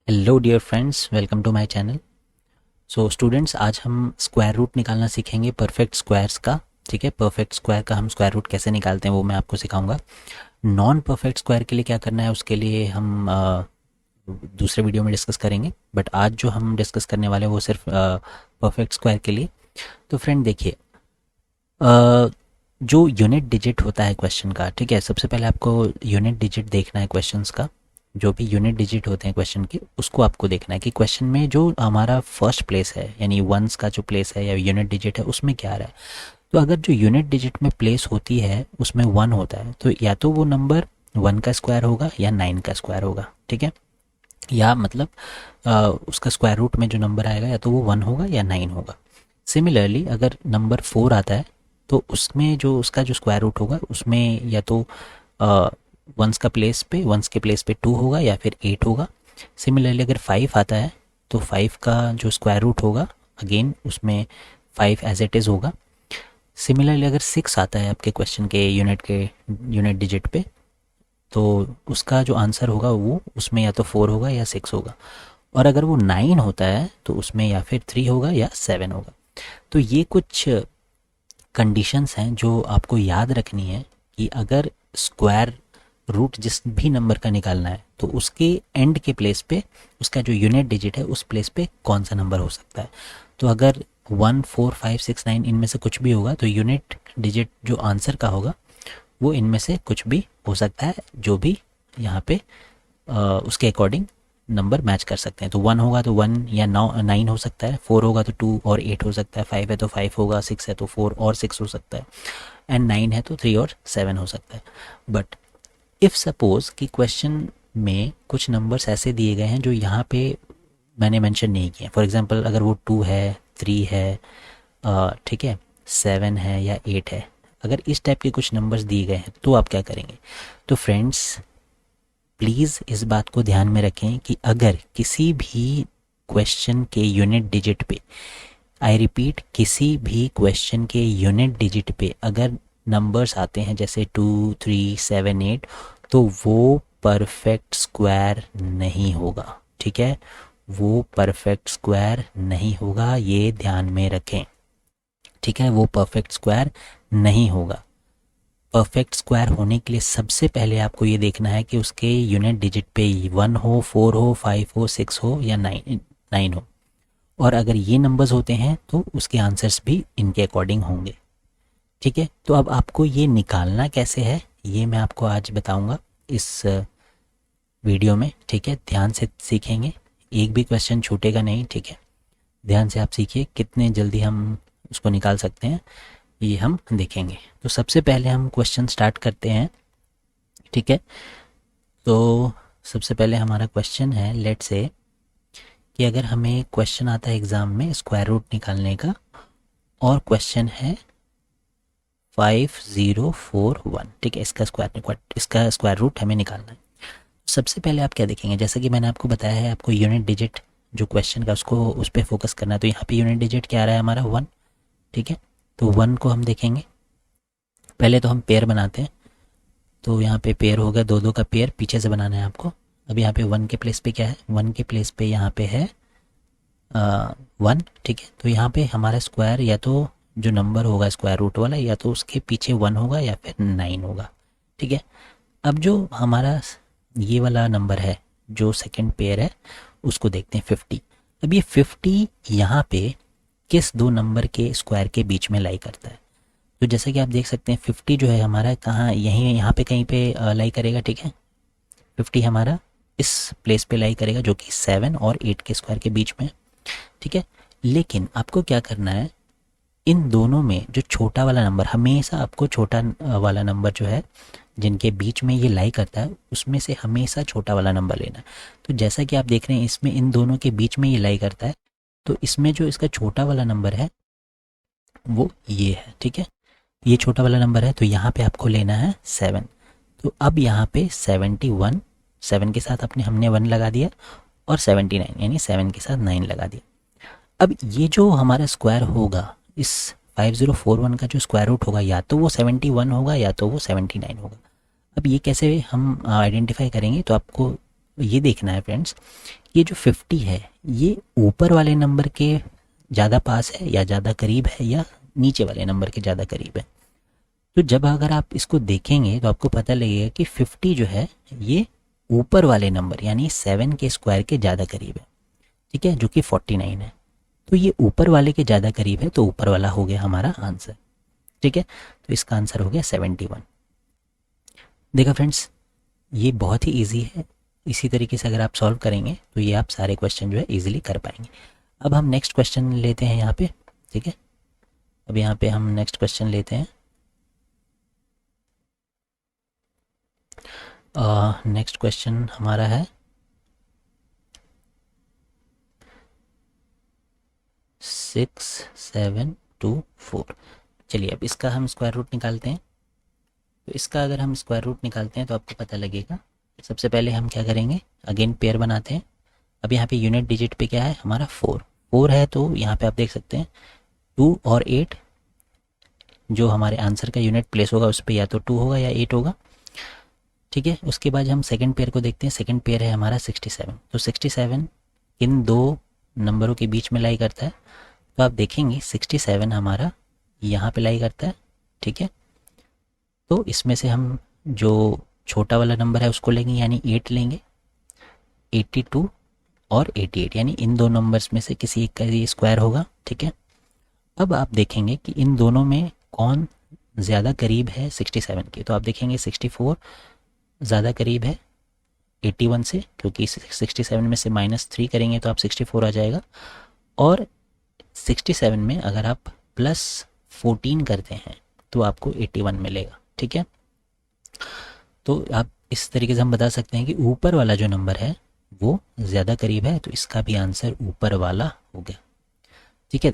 Hello dear friends, welcome to my channel. So students, आज हम square root निकालना सीखेंगे परफेक्ट स्क्वायर्स का। ठीक है, परफेक्ट स्क्वायर का हम स्क्वायर रूट कैसे निकालते हैं वो मैं आपको सिखाऊंगा। नॉन परफेक्ट स्क्वायर के लिए क्या करना है उसके लिए हम दूसरे वीडियो में डिस्कस करेंगे, बट आज जो हम डिस्कस करने वाले हैं वो सिर्फ परफेक्ट स्क्वायर के लिए। तो फ्रेंड देखिए, जो यूनिट डिजिट होता है क्वेश्चन का, ठीक है, सबसे पहले आपको यूनिट डिजिट देखना है क्वेश्चंस का। जो भी यूनिट डिजिट होते हैं क्वेश्चन के, उसको आपको देखना है कि क्वेश्चन में जो हमारा फर्स्ट प्लेस है यानी वंस का जो प्लेस है या यूनिट डिजिट है उसमें क्या आ रहा है। तो अगर जो यूनिट डिजिट में प्लेस होती है उसमें वन होता है तो या तो वो नंबर वन का स्क्वायर होगा या नाइन का स्क्वायर होगा। ठीक है, या मतलब उसका स्क्वायर रूट में जो नंबर आएगा या तो वो वन होगा या नाइन होगा। सिमिलरली अगर नंबर फोर आता है तो उसमें जो उसका जो स्क्वायर रूट होगा उसमें या तो वंस के प्लेस पे टू होगा या फिर एट होगा। सिमिलरली अगर फाइव आता है तो फाइव का जो स्क्वायर रूट होगा अगेन उसमें फाइव एज इट इज़ होगा। सिमिलरली अगर सिक्स आता है आपके क्वेश्चन के यूनिट डिजिट पे तो उसका जो आंसर होगा वो उसमें या तो फोर होगा या सिक्स होगा। और अगर वो नाइन होता है तो उसमें या फिर थ्री होगा या सेवन होगा। तो ये कुछ कंडीशंस हैं जो आपको याद रखनी है कि अगर स्क्वायर रूट जिस भी नंबर का निकालना है तो उसके एंड के प्लेस पे उसका जो यूनिट डिजिट है उस प्लेस पे कौन सा नंबर हो सकता है। तो अगर one four five six nine इनमें से कुछ भी होगा तो यूनिट डिजिट जो आंसर का होगा वो इनमें से कुछ भी हो सकता है, जो भी यहाँ पे उसके अकॉर्डिंग नंबर मैच कर सकते हैं। तो वन होगा तो वन या नाइन हो सकता है, फोर होगा तो टू और एट हो सकता है, फाइव है तो फाइव होगा, सिक्स है तो फोर और सिक्स हो सकता है, एंड नाइन है तो थ्री और सेवन हो सकता है। बट इफ़ सपोज कि क्वेश्चन में कुछ नंबर्स ऐसे दिए गए हैं जो यहाँ पे मैंने मेंशन नहीं किए, फॉर एग्जांपल अगर वो टू है, थ्री है, ठीक है, सेवन है या एट है, अगर इस टाइप के कुछ नंबर्स दिए गए हैं तो आप क्या करेंगे। तो फ्रेंड्स प्लीज़ इस बात को ध्यान में रखें कि अगर किसी भी क्वेश्चन के यूनिट डिजिट पे, आई रिपीट, किसी भी क्वेश्चन के यूनिट डिजिट पे अगर नंबर्स आते हैं जैसे टू, थ्री, सेवन, एट, तो वो परफेक्ट स्क्वायर नहीं होगा। ठीक है, वो परफेक्ट स्क्वायर नहीं होगा, ये ध्यान में रखें। ठीक है, वो परफेक्ट स्क्वायर नहीं होगा। परफेक्ट स्क्वायर होने के लिए सबसे पहले आपको ये देखना है कि उसके यूनिट डिजिट पे वन हो, फोर हो, फाइव हो, सिक्स हो या नाइन हो। और अगर ये नंबर्स होते हैं तो उसके आंसर्स भी इनके अकॉर्डिंग होंगे। ठीक है, तो अब आपको ये निकालना कैसे है ये मैं आपको आज बताऊंगा इस वीडियो में। ठीक है, ध्यान से सीखेंगे, एक भी क्वेश्चन छूटेगा नहीं। ठीक है, ध्यान से आप सीखिए, कितने जल्दी हम उसको निकाल सकते हैं ये हम देखेंगे। तो सबसे पहले हम क्वेश्चन स्टार्ट करते हैं। ठीक है, तो सबसे पहले हमारा क्वेश्चन है, लेट्स से कि अगर हमें क्वेश्चन आता है एग्ज़ाम में स्क्वायर रूट निकालने का और क्वेश्चन है 5041। ठीक है, इसका स्क्वायर रूट हमें निकालना है। सबसे पहले आप क्या देखेंगे, जैसा कि मैंने आपको बताया है, आपको यूनिट डिजिट जो क्वेश्चन का उसको उस पर फोकस करना है। तो यहाँ पे यूनिट डिजिट क्या आ रहा है हमारा, वन। ठीक है, तो वन को हम देखेंगे, पहले तो हम पेयर बनाते हैं। तो यहाँ पे पेयर हो गया, दो दो का पेयर पीछे से बनाना है आपको। अब यहाँ पे वन के प्लेस पे क्या है, वन के प्लेस पे यहाँ पे है वन। ठीक है, तो यहाँ पे हमारा स्क्वायर या तो जो नंबर होगा स्क्वायर रूट वाला या तो उसके पीछे वन होगा या फिर नाइन होगा। ठीक है, अब जो हमारा ये वाला नंबर है जो सेकंड पेयर है उसको देखते हैं, 50। अब ये 50 यहाँ पे किस दो नंबर के स्क्वायर के बीच में लाई करता है। तो जैसा कि आप देख सकते हैं 50 जो है हमारा कहाँ, यहीं यहाँ पे कहीं पे लाई करेगा। ठीक है, 50 हमारा इस प्लेस पे लाई करेगा जो कि 7 और 8 के स्क्वायर के बीच में। ठीक है, लेकिन आपको क्या करना है, इन दोनों में जो छोटा वाला नंबर, हमेशा आपको छोटा वाला नंबर जो है जिनके बीच में ये लाई करता है उसमें से हमेशा छोटा वाला नंबर लेना है। तो जैसा कि आप देख रहे हैं इसमें इन दोनों के बीच में ये लाई करता है, तो इसमें जो इसका छोटा वाला नंबर है वो ये है। ठीक है, ये छोटा वाला नंबर है तो यहाँ पे आपको लेना है 7। तो अब यहाँ पे 71, 7 के साथ हमने 1 लगा दिया और 79 यानी 7 के साथ 9 लगा दिया। अब ये जो हमारा स्क्वायर होगा, इस 5041 का जो स्क्वायर रूट होगा या तो वो 71 होगा या तो वो 79 होगा। अब ये कैसे हम आइडेंटिफाई करेंगे, तो आपको ये देखना है फ्रेंड्स, ये जो 50 है ये ऊपर वाले नंबर के ज़्यादा पास है या ज़्यादा करीब है या नीचे वाले नंबर के ज़्यादा करीब है। तो जब अगर आप इसको देखेंगे तो आपको पता लगेगा कि 50 जो है ये ऊपर वाले नंबर यानी 7 के स्क्वायर के ज़्यादा करीब है, ठीक है, जो कि 49 है। तो ये ऊपर वाले के ज़्यादा करीब है, तो ऊपर वाला हो गया हमारा आंसर, ठीक है। तो इसका आंसर हो गया 71। देखा फ्रेंड्स, ये बहुत ही ईजी है। इसी तरीके से अगर आप सॉल्व करेंगे तो ये आप सारे क्वेश्चन जो है ईजिली कर पाएंगे। अब हम नेक्स्ट क्वेश्चन लेते हैं यहाँ पे, ठीक है। अब यहाँ पे हम नेक्स्ट क्वेश्चन लेते हैं। नेक्स्ट क्वेश्चन हमारा है 6724। चलिए अब इसका हम स्क्वायर रूट निकालते हैं। तो इसका अगर हम स्क्वायर रूट निकालते हैं तो आपको पता लगेगा। सबसे पहले हम क्या करेंगे, अगेन पेयर बनाते हैं। अब यहाँ पे यूनिट डिजिट पे क्या है हमारा 4 है, तो यहाँ पे आप देख सकते हैं 2 और 8 जो हमारे आंसर का यूनिट प्लेस होगा उस पर या तो 2 होगा या 8 होगा, ठीक है। उसके बाद हम सेकंड पेयर को देखते हैं। सेकंड पेयर है हमारा 67। तो 67 इन दो नंबरों के बीच में लाई करता है, तो आप देखेंगे 67 हमारा यहाँ पे लाई करता है, ठीक है। तो इसमें से हम जो छोटा वाला नंबर है उसको लेंगे यानी 8 लेंगे, 82 और 88 यानी इन दो नंबर्स में से किसी एक का ये स्क्वायर होगा, ठीक है। अब आप देखेंगे कि इन दोनों में कौन ज़्यादा करीब है 67 के। तो आप देखेंगे 64 ज़्यादा करीब है 81 से, क्योंकि 67 में से -3 करेंगे तो आप 64 आ जाएगा। और 67 में अगर आप +14 करते हैं तो आपको 81 मिलेगा, ठीक है। तो आप इस तरीके से हम बता सकते हैं कि ऊपर वाला जो नंबर है वो ज़्यादा करीब है, तो इसका भी आंसर ऊपर वाला हो गया, ठीक है।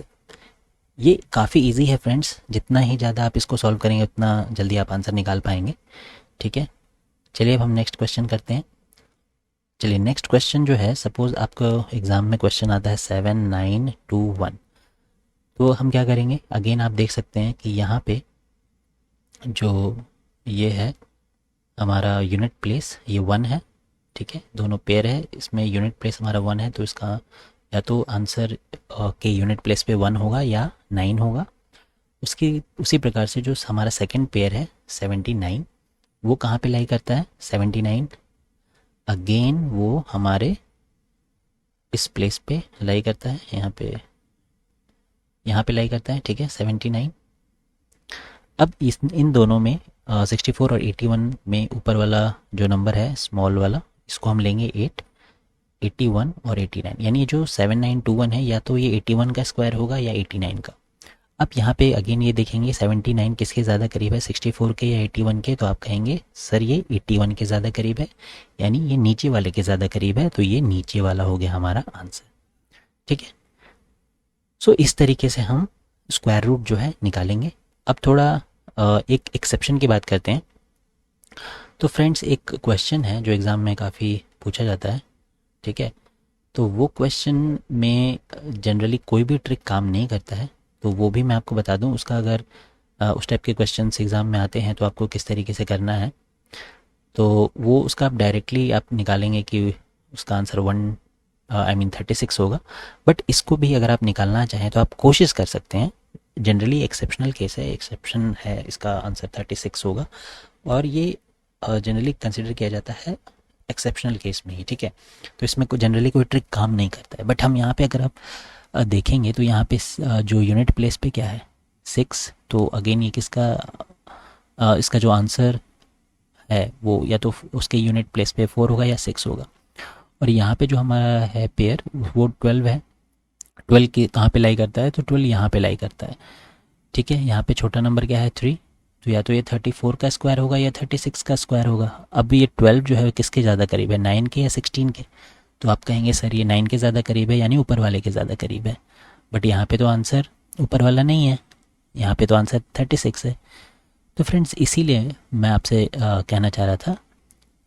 ये काफ़ी इजी है फ्रेंड्स, जितना ही ज़्यादा आप इसको सॉल्व करेंगे उतना जल्दी आप आंसर निकाल पाएंगे, ठीक है। चलिए अब हम नेक्स्ट क्वेश्चन करते हैं। चलिए नेक्स्ट क्वेश्चन जो है, सपोज़ आपको एग्ज़ाम में क्वेश्चन आता है 7921। तो हम क्या करेंगे, अगेन आप देख सकते हैं कि यहाँ पे जो ये है हमारा यूनिट प्लेस ये 1 है, ठीक है। दोनों पेयर है, इसमें यूनिट प्लेस हमारा 1 है, तो इसका या तो आंसर के यूनिट प्लेस पे 1 होगा या 9 होगा। उसी प्रकार से जो हमारा सेकंड पेयर है 79 वो कहाँ पे लाई करता है, 79 अगेन वो हमारे इस प्लेस पे लाई करता है, यहाँ पे लाई करता है, ठीक है 79। अब इन दोनों में 64 और 81 में ऊपर वाला जो नंबर है स्मॉल वाला, इसको हम लेंगे 8, 81 और 89, यानी जो 7921 है या तो ये 81 का स्क्वायर होगा या 89 का। अब यहाँ पे अगेन ये देखेंगे 79 किसके ज़्यादा करीब है, 64 के या 81 के। तो आप कहेंगे सर ये 81 के ज़्यादा करीब है, यानी ये नीचे वाले के ज़्यादा करीब है, तो ये नीचे वाला हो गया हमारा आंसर, ठीक है। सो इस तरीके से हम स्क्वायर रूट जो है निकालेंगे। अब थोड़ा एक एक्सेप्शन की बात करते हैं। तो फ्रेंड्स एक क्वेश्चन है जो एग्ज़ाम में काफ़ी पूछा जाता है, ठीक है। तो वो क्वेश्चन में जनरली कोई भी ट्रिक काम नहीं करता है, तो वो भी मैं आपको बता दूं। उसका अगर उस टाइप के क्वेश्चंस एग्ज़ाम में आते हैं तो आपको किस तरीके से करना है, तो वो उसका आप डायरेक्टली आप निकालेंगे कि उसका आंसर 36 होगा। बट इसको भी अगर आप निकालना चाहें तो आप कोशिश कर सकते हैं। जनरली एक्सेप्शनल केस है, एक्सेप्शन है, इसका आंसर 36 होगा और ये जनरली कंसिडर किया जाता है एक्सेप्शनल केस में ही, ठीक है। तो इसमें जनरली कोई ट्रिक काम नहीं करता है। बट हम यहाँ पे अगर आप देखेंगे तो यहाँ पे जो यूनिट प्लेस पे क्या है 6, तो अगेन ये किसका इसका जो आंसर है वो या तो उसके यूनिट प्लेस पे 4 होगा या 6 होगा। और यहाँ पे जो हमारा है पेयर वो 12 है। 12 की कहाँ पे लाई करता है, तो 12 यहाँ पे लाई करता है, ठीक है। यहाँ पे छोटा नंबर क्या है 3, तो या तो ये 34 का स्क्वायर होगा या 36 का स्क्वायर होगा। अब ये 12 जो है किसके ज़्यादा करीब है, 9 के या 16 के। तो आप कहेंगे सर ये 9 के ज़्यादा करीब है, यानी ऊपर वाले के ज़्यादा करीब है। बट यहाँ पे तो आंसर ऊपर वाला नहीं है, यहाँ पे तो आंसर 36 है। तो फ्रेंड्स इसीलिए मैं आपसे कहना चाह रहा था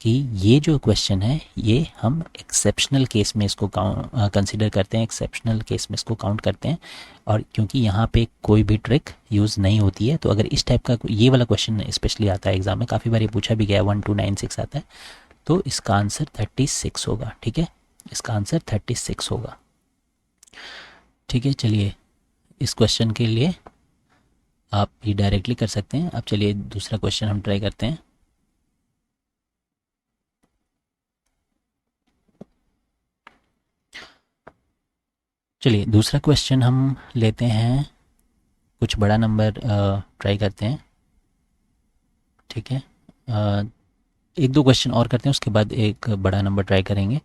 कि ये जो क्वेश्चन है ये हम एक्सेप्शनल केस में इसको कंसिडर करते हैं, एक्सेप्शनल केस में इसको काउंट करते हैं। और क्योंकि यहाँ पे कोई भी ट्रिक यूज़ नहीं होती है, तो अगर इस टाइप का ये वाला क्वेश्चन स्पेशली आता है एग्जाम में, काफ़ी बार ये पूछा भी गया 1296 आता है, तो इसका आंसर 36 होगा। ठीक है, इसका आंसर 36 होगा। ठीक है, चलिए इस क्वेश्चन के लिए आप ये डायरेक्टली कर सकते हैं। अब चलिए दूसरा क्वेश्चन हम ट्राई करते हैं। चलिए दूसरा क्वेश्चन हम लेते हैं, कुछ बड़ा नंबर ट्राई करते हैं। ठीक है, एक दो क्वेश्चन और करते हैं, उसके बाद एक बड़ा नंबर ट्राई करेंगे।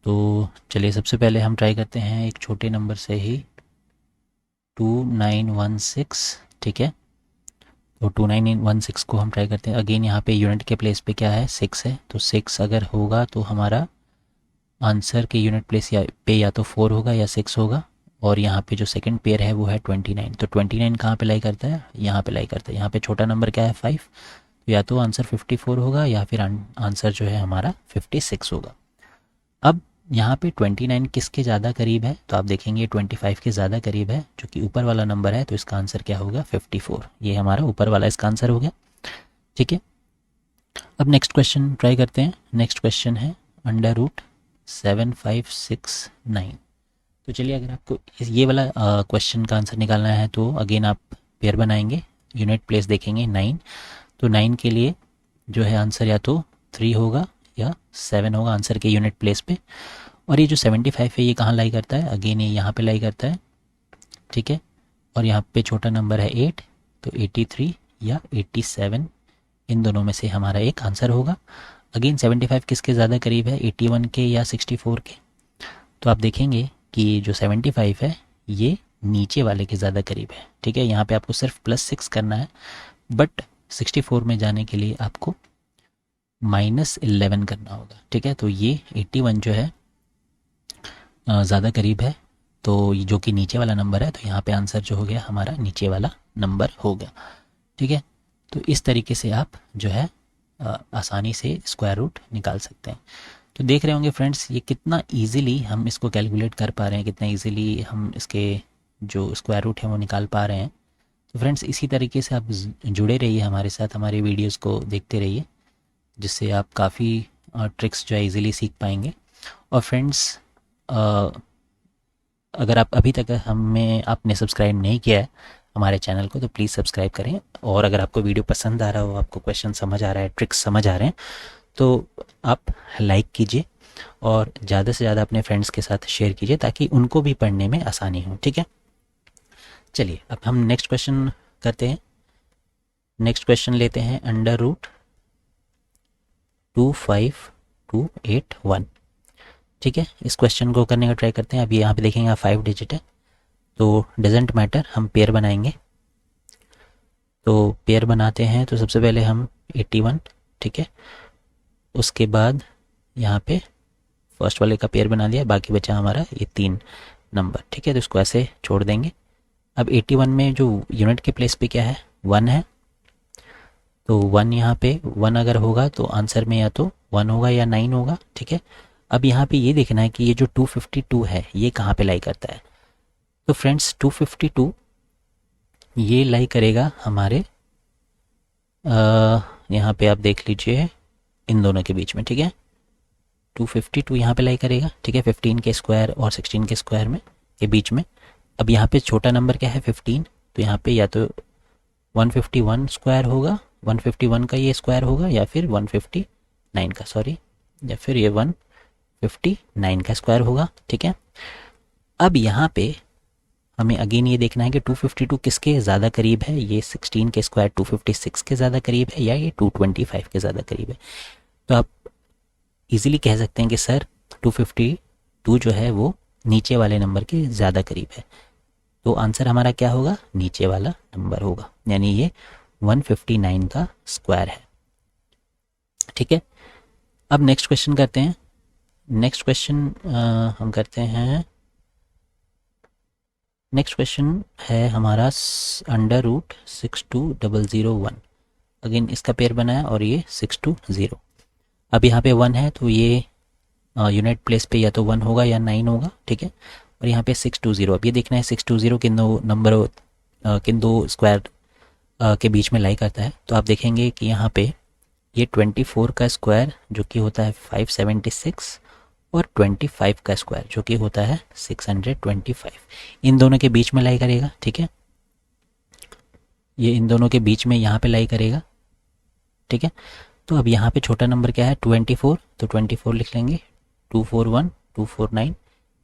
तो चलिए सबसे पहले हम ट्राई करते हैं एक छोटे नंबर से ही, 2916। ठीक है, तो 2916 को हम ट्राई करते हैं। अगेन यहाँ पे यूनिट के प्लेस पे क्या है, 6 है, तो 6 अगर होगा तो हमारा आंसर के यूनिट प्लेस पे या तो 4 होगा या 6 होगा। और यहाँ पे जो सेकंड पेयर है वो है 29। तो 29 कहाँ पे लाई करता है, यहाँ पे लाई करता है। यहाँ पे छोटा नंबर क्या है, 5, तो या तो आंसर 54 होगा या फिर आंसर जो है हमारा 56 होगा। अब यहाँ पे 29 किसके ज़्यादा करीब है, तो आप देखेंगे 25 के ज़्यादा करीब है, जो कि ऊपर वाला नंबर है, तो इसका आंसर क्या होगा, 54। ये हमारा ऊपर वाला इसका आंसर हो गया। ठीक है, अब नेक्स्ट क्वेश्चन ट्राई करते हैं। नेक्स्ट क्वेश्चन है √7569। तो चलिए अगर आपको ये वाला क्वेश्चन का आंसर निकालना है तो अगेन आप पेयर बनाएंगे, यूनिट प्लेस देखेंगे 9। तो 9 के लिए जो है आंसर या तो 3 होगा या 7 होगा आंसर के यूनिट प्लेस पे। और ये जो 75 है ये कहाँ लाई करता है, अगेन ये यहाँ पे लाई करता है। ठीक है, और यहाँ पे छोटा नंबर है 8, तो 83 या 87 इन दोनों में से हमारा एक आंसर होगा। अगेन 75 किसके ज़्यादा करीब है, 81 के या 64 के। तो आप देखेंगे कि जो 75 है ये नीचे वाले के ज़्यादा करीब है। ठीक है, यहाँ पे आपको सिर्फ +6 करना है, बट 64 में जाने के लिए आपको -11 करना होगा। ठीक है, तो ये 81 जो है ज़्यादा करीब है, तो जो कि नीचे वाला नंबर है, तो यहाँ पे आंसर जो हो गया हमारा नीचे वाला नंबर हो गया। ठीक है, तो इस तरीके से आप जो है आसानी से स्क्वायर रूट निकाल सकते हैं। तो देख रहे होंगे फ्रेंड्स ये कितना इजीली हम इसको कैलकुलेट कर पा रहे हैं, कितना इजीली हम इसके जो स्क्वायर रूट है वो निकाल पा रहे हैं। तो फ्रेंड्स इसी तरीके से आप जुड़े रहिए हमारे साथ, हमारे वीडियोस को देखते रहिए, जिससे आप काफ़ी ट्रिक्स जो है इजीली सीख पाएंगे। और फ्रेंड्स अगर आप अभी तक हमें आपने सब्सक्राइब नहीं किया है हमारे चैनल को, तो प्लीज़ सब्सक्राइब करें। और अगर आपको वीडियो पसंद आ रहा हो, आपको क्वेश्चन समझ आ रहा है, ट्रिक्स समझ आ रहे हैं, तो आप लाइक कीजिए और ज़्यादा से ज़्यादा अपने फ्रेंड्स के साथ शेयर कीजिए ताकि उनको भी पढ़ने में आसानी हो। ठीक है, चलिए अब हम नेक्स्ट क्वेश्चन करते हैं। नेक्स्ट क्वेश्चन लेते हैं √25281। ठीक है, इस क्वेश्चन को करने का ट्राई करते हैं। अब यहाँ पे देखेंगे 5 डिजिट है, तो डजेंट मैटर, हम पेयर बनाएंगे। तो पेयर बनाते हैं, तो सबसे पहले हम 81, ठीक है, उसके बाद यहाँ पे फर्स्ट वाले का पेयर बना दिया, बाकी बचा हमारा ये 3 नंबर। ठीक है, तो इसको ऐसे छोड़ देंगे। अब 81 में जो यूनिट के प्लेस पे क्या है, 1 है, तो 1 यहाँ पे 1 अगर होगा तो आंसर में या तो 1 होगा या 9 होगा। ठीक है, अब यहाँ पे ये देखना है कि ये जो 252 है ये कहाँ पे लाई करता है। तो फ्रेंड्स 252 ये लाई करेगा हमारे यहाँ पे आप देख लीजिए इन दोनों के बीच में। ठीक है, 252 यहाँ पे लाई करेगा। ठीक है, 15 के स्क्वायर और 16 के स्क्वायर में के बीच में। अब यहाँ पे छोटा नंबर क्या है, 15, तो यहाँ पे या तो 151 स्क्वायर होगा, 151 का ये स्क्वायर होगा, या फिर 159 का, सॉरी, या फिर ये 159 का स्क्वायर होगा। ठीक है, अब यहाँ पे हमें अगेन ये देखना है कि 252 किसके ज़्यादा करीब है, ये 16 के स्क्वायर 256 के ज़्यादा करीब है या ये 225 के ज़्यादा करीब है। तो आप इजीली कह सकते हैं कि सर 252 जो है वो नीचे वाले नंबर के ज़्यादा करीब है, तो आंसर हमारा क्या होगा, नीचे वाला नंबर होगा, यानी ये 159 का स्क्वायर है। ठीक है, अब नेक्स्ट क्वेश्चन करते हैं। नेक्स्ट क्वेश्चन हम करते हैं, नेक्स्ट क्वेश्चन है हमारा √62001। अगेन इसका पेयर बनाया और ये 620। अब यहाँ पे 1 है, तो ये यूनिट प्लेस पे या तो 1 होगा या 9 होगा। ठीक है, और यहाँ पे 620, अब ये देखना है 620 किन दो नंबर किन दो स्क्वायर के बीच में लाई करता है। तो आप देखेंगे कि यहाँ पे ये 24 का स्क्वायर जो कि होता है 576 और 25 का स्क्वायर जो कि होता है 625, इन दोनों के बीच में लाई करेगा। ठीक है, ये इन दोनों के बीच में यहाँ पे लाई करेगा। ठीक है, तो अब यहाँ पे छोटा नंबर क्या है 24, तो 24 लिख लेंगे, 241 249,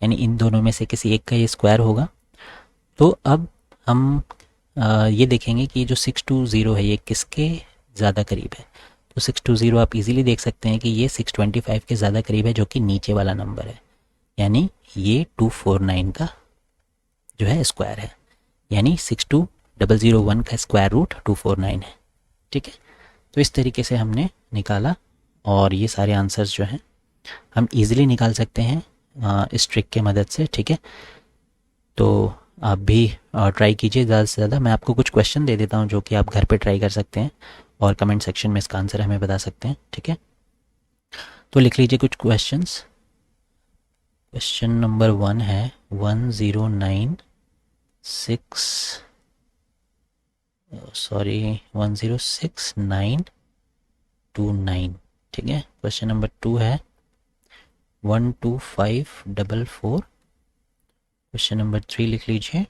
यानी इन दोनों में से किसी एक का ये स्क्वायर होगा। तो अब हम ये देखेंगे कि जो 620 है ये किसके ज़्यादा करीब है। तो 620 आप इजीली देख सकते हैं कि ये 625 के ज़्यादा करीब है जो कि नीचे वाला नंबर है, यानी ये 249 का जो है स्क्वायर है, यानी 62001 का स्क्वायर रूट 249 है। ठीक है, तो इस तरीके से हमने निकाला और ये सारे आंसर्स जो हैं हम इजीली निकाल सकते हैं इस ट्रिक के मदद से। ठीक है, तो आप भी ट्राई कीजिए ज़्यादा से ज़्यादा। मैं आपको कुछ क्वेश्चन दे देता हूँ जो कि आप घर पे ट्राई कर सकते हैं और कमेंट सेक्शन में इसका आंसर हमें बता सकते हैं। ठीक है, तो लिख लीजिए कुछ क्वेश्चंस। क्वेश्चन नंबर 1 है 106,929। ठीक है, क्वेश्चन नंबर 2 है 12544। क्वेश्चन नंबर 3 लिख लीजिए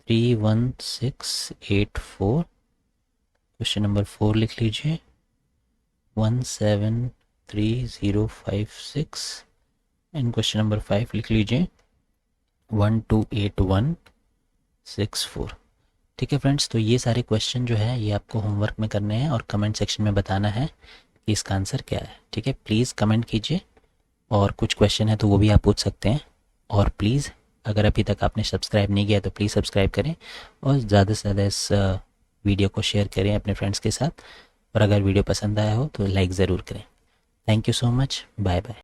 31684। क्वेश्चन नंबर 4 लिख लीजिए 173056 एंड क्वेश्चन नंबर 5 लिख लीजिए 128164। ठीक है फ्रेंड्स, तो ये सारे क्वेश्चन जो है ये आपको होमवर्क में करने हैं और कमेंट सेक्शन में बताना है कि इसका आंसर क्या है। ठीक है, प्लीज़ कमेंट कीजिए और कुछ क्वेश्चन है तो वो भी आप पूछ सकते हैं। और प्लीज़ अगर अभी तक आपने सब्सक्राइब नहीं किया तो प्लीज़ सब्सक्राइब करें और ज़्यादा से ज़्यादा इस वीडियो को शेयर करें अपने फ्रेंड्स के साथ। और अगर वीडियो पसंद आया हो तो लाइक ज़रूर करें। Thank you so much, bye bye.